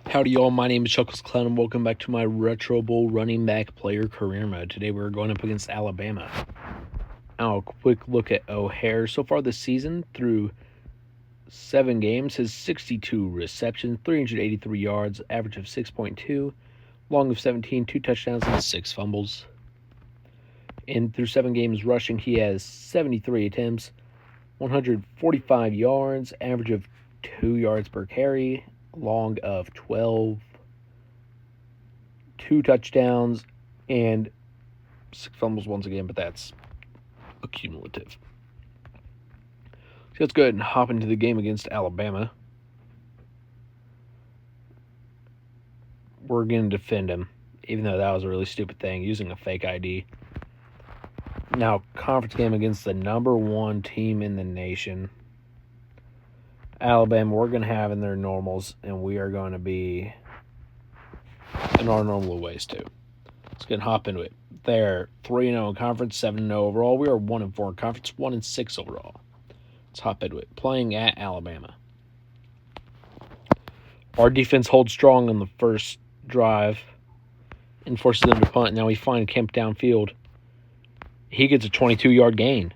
Howdy, y'all. My name is Chuckles Clown, and welcome back to my Retro Bowl running back player career mode. Today, we're going up against Alabama. Now, a quick look at O'Hare. So far this season, through 7 games, has 62 receptions, 383 yards, average of 6.2, long of 17, 2 touchdowns, and 6 fumbles. And through 7 games rushing, he has 73 attempts, 145 yards, average of 2 yards per carry, long of 12, 2 touchdowns, and 6 fumbles once again, but that's accumulative. So let's go ahead and hop into the game against Alabama. We're going to defend him, even though that was a really stupid thing, using a fake ID. Now, conference game against the number 1 team in the nation. Alabama, we're going to have in their normals, and we are going to be in our normal ways too. Let's get hop into it. They're 3-0 in conference, 7-0 overall. We are 1-4 in conference, 1-6 overall. Let's hop into it. Playing at Alabama. Our defense holds strong on the first drive and forces them to punt. Now we find Kemp downfield. He gets a 22-yard gain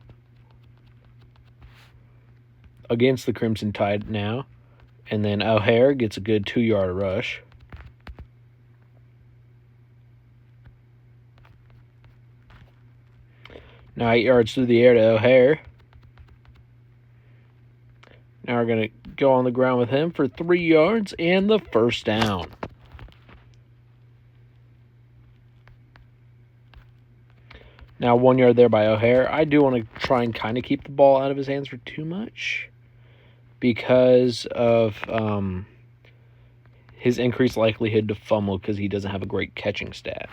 against the Crimson Tide now. And then O'Hare gets a good 2-yard rush. Now 8 yards through the air to O'Hare. Now we're going to go on the ground with him for 3 yards and the first down. Now 1 yard there by O'Hare. I do want to try and kind of keep the ball out of his hands for too much because of his increased likelihood to fumble because he doesn't have a great catching stat.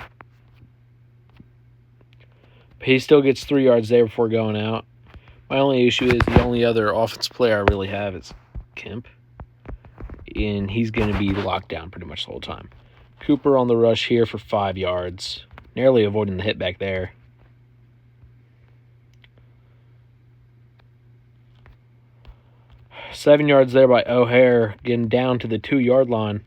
But he still gets 3 yards there before going out. My only issue is the only other offensive player I really have is Kemp. And he's going to be locked down pretty much the whole time. Cooper on the rush here for 5 yards. Narrowly avoiding the hit back there. Seven yards there by O'Hare, getting down to the 2-yard line.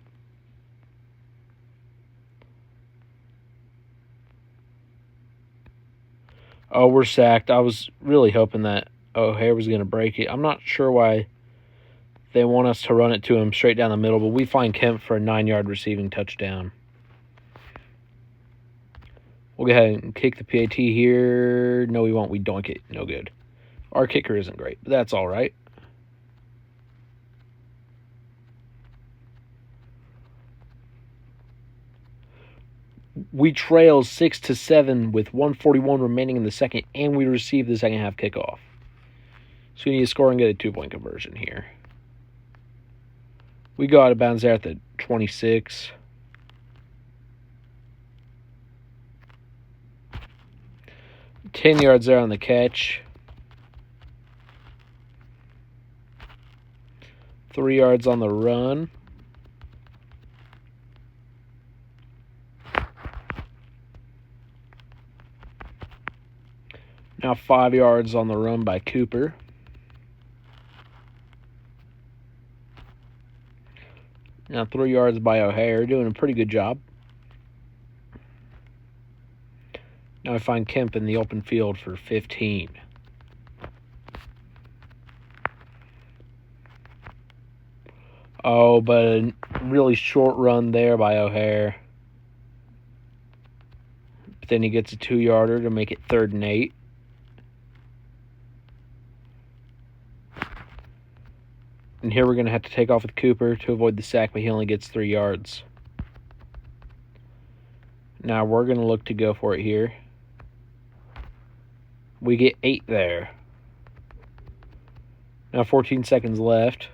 Oh, we're sacked. I was really hoping that O'Hare was going to break it. I'm not sure why they want us to run it to him straight down the middle, but we find Kemp for a 9-yard receiving touchdown. We'll go ahead and kick the PAT here. No, we won't. We doink it. No good. Our kicker isn't great, but that's all right. We trail 6-7 with 1:41 remaining in the second, and we receive the second half kickoff. So we need to score and get a 2-point conversion here. We go out of bounds there at the 26. Ten yards there on the catch. 3 yards on the run. Now 5 yards on the run by Cooper. Now 3 yards by O'Hare, doing a pretty good job. Now we find Kemp in the open field for 15. Oh, but a really short run there by O'Hare. But then he gets a 2-yarder to make it 3rd and 8. And here we're going to have to take off with Cooper to avoid the sack, but he only gets 3 yards. Now we're going to look to go for it here. We get 8 there. Now 14 seconds left.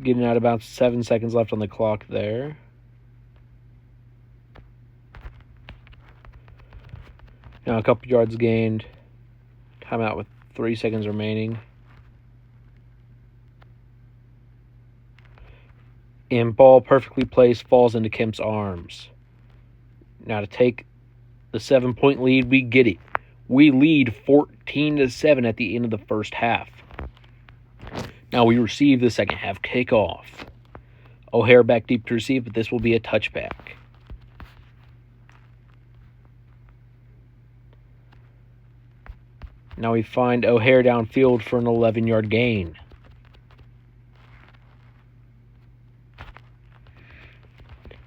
Getting out about 7 seconds left on the clock there. Now a couple yards gained. Timeout with 3 seconds remaining. And ball perfectly placed falls into Kemp's arms. Now to take the 7-point lead, we get it. We lead 14-7 at the end of the first half. Now we receive the second half kickoff. O'Hare back deep to receive, but this will be a touchback. Now we find O'Hare downfield for an 11-yard gain.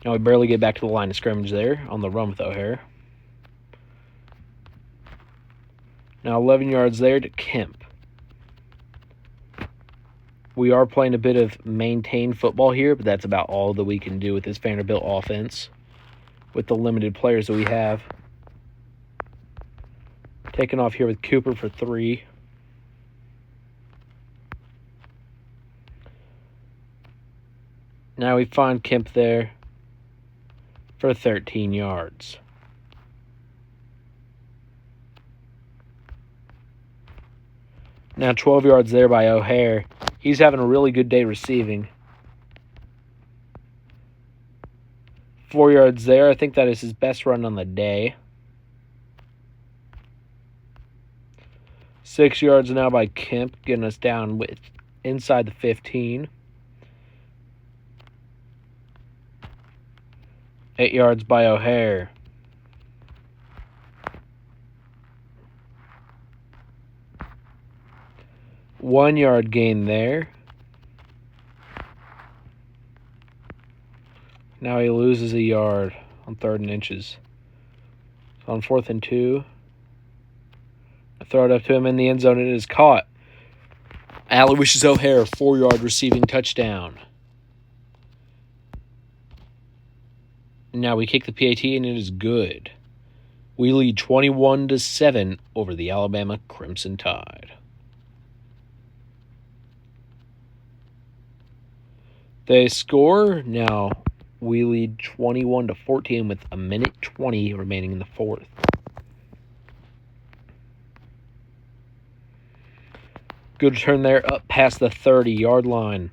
Now we barely get back to the line of scrimmage there on the run with O'Hare. Now 11 yards there to Kemp. We are playing a bit of maintained football here, but that's about all that we can do with this Vanderbilt offense with the limited players that we have. Taking off here with Cooper for 3. Now we find Kemp there for 13 yards. Now 12 yards there by O'Hare. He's having a really good day receiving. 4 yards there. I think that is his best run on the day. 6 yards now by Kemp, getting us down with inside the 15. 8 yards by O'Hare. One yard gain there. Now he loses a yard on 3rd and inches. So on 4th and 2. I throw it up to him in the end zone and it is caught. Aloysius O'Hare, 4-yard receiving touchdown. Now we kick the PAT and it is good. We lead 21-7 over the Alabama Crimson Tide. They score. Now we lead 21-14 with 1:20 remaining in the 4th. Good return there up past the 30-yard line.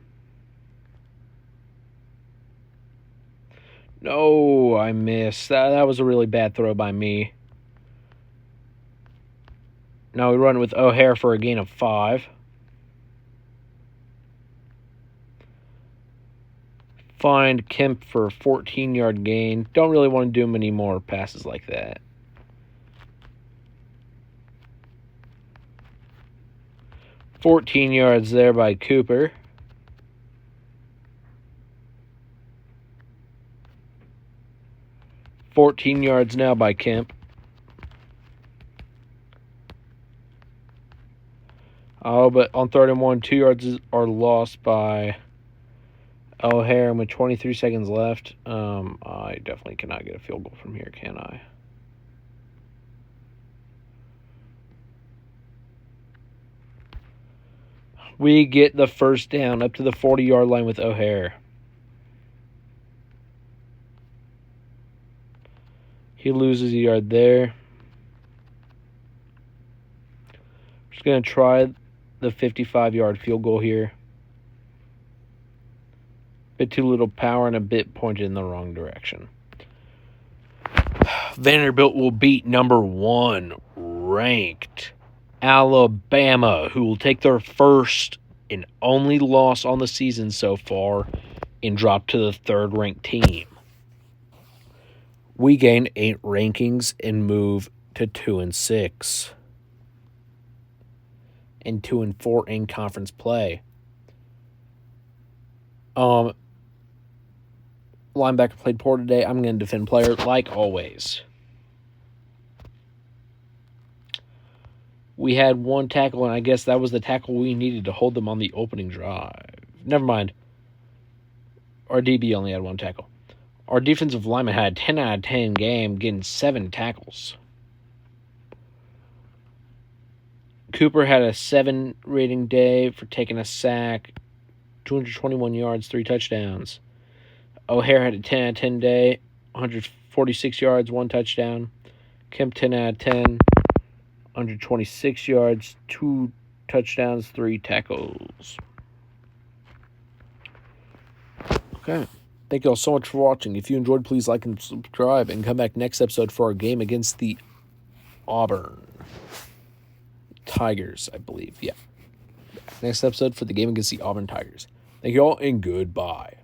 No, I missed. That was a really bad throw by me. Now we run with O'Hare for a gain of 5. Find Kemp for a 14-yard gain. Don't really want to do many more passes like that. $14 yards there by Cooper. $14 yards now by Kemp. Oh, but on 3rd and 1, 2 yards are lost by O'Hare, and with 23 seconds left, I definitely cannot get a field goal from here, can I? We get the first down up to the 40-yard line with O'Hare. He loses a yard there. Just going to try the 55-yard field goal here. Bit too little power and a bit pointed in the wrong direction. Vanderbilt will beat number 1 ranked Alabama, who will take their first and only loss on the season so far and drop to the 3rd-ranked team. We gain 8 rankings and move to 2-6 and 2-4 in conference play. Linebacker played poor today. I'm going to defend player like always. We had 1 tackle, and I guess that was the tackle we needed to hold them on the opening drive. Never mind. Our DB only had 1 tackle. Our defensive lineman had a 10 out of 10 game, getting 7 tackles. Cooper had a 7 rating day for taking a sack, 221 yards, 3 touchdowns. O'Hare had a 10 out of 10 day, 146 yards, 1 touchdown. Kemp 10 out of 10, 126 yards, 2 touchdowns, 3 tackles. Okay. Thank you all so much for watching. If you enjoyed, please like and subscribe and come back next episode for our game against the Auburn Tigers, I believe. Yeah. next episode for the game against the Auburn Tigers. Thank you all, and goodbye.